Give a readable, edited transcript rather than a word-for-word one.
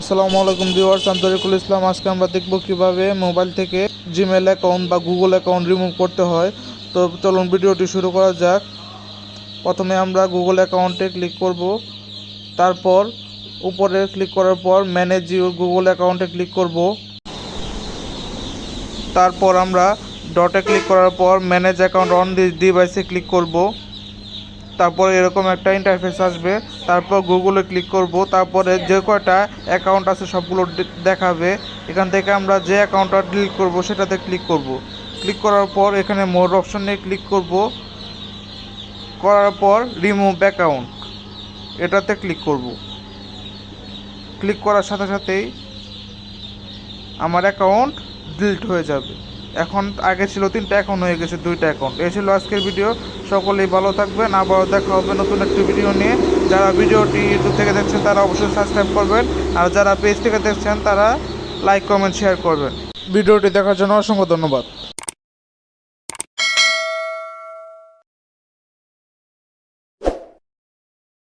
আসসালামু আলাইকুম ভিউয়ার্স, আমি তরিকুল ইসলাম। আজকে আমরা দেখব কিভাবে মোবাইল থেকে জিমেল অ্যাকাউন্ট বা গুগল অ্যাকাউন্ট রিমুভ করতে হয়। তো চলুন ভিডিওটি শুরু করা যাক। প্রথমে আমরা গুগল অ্যাকাউন্টে ক্লিক করব, তারপর উপরে ক্লিক করার পর ম্যানেজ ইউর গুগল অ্যাকাউন্টে ক্লিক করব। তারপর আমরা ডটে ক্লিক করার পর ম্যানেজ অ্যাকাউন্ট অন দিস ডিভাইসে ক্লিক করব। তারপরে এরকম একটা ইন্টারফেস আসবে। তারপর গুগলে ক্লিক করব। তারপরে যে কয়টা অ্যাকাউন্ট আছে সবগুলো দেখাবে। এখান থেকে আমরা যে অ্যাকাউন্টটা ডিলিট করব সেটাতে ক্লিক করব। ক্লিক করার পর এখানে মোর অপশনে ক্লিক করব। করার পর রিমুভ অ্যাকাউন্ট এটাতে ক্লিক করব। ক্লিক করার সাথে সাথেই আমার অ্যাকাউন্ট ডিলিট হয়ে যাবে। এখন আগে ছিল 3টা, এখন হয়ে গেছে 2টা অ্যাকাউন্ট। এই ছিল আজকের ভিডিও। সকলেই ভালো থাকবেন। আবারও দেখা হবে নতুন একটি ভিডিও নিয়ে। যারা ভিডিওটি ইউটিউব থেকে দেখছেন তারা অবশ্যই সাবস্ক্রাইব করবেন, আর যারা পেজ থেকে দেখছেন তারা লাইক কমেন্ট শেয়ার করবেন। ভিডিওটি দেখার জন্য অসংখ্য ধন্যবাদ।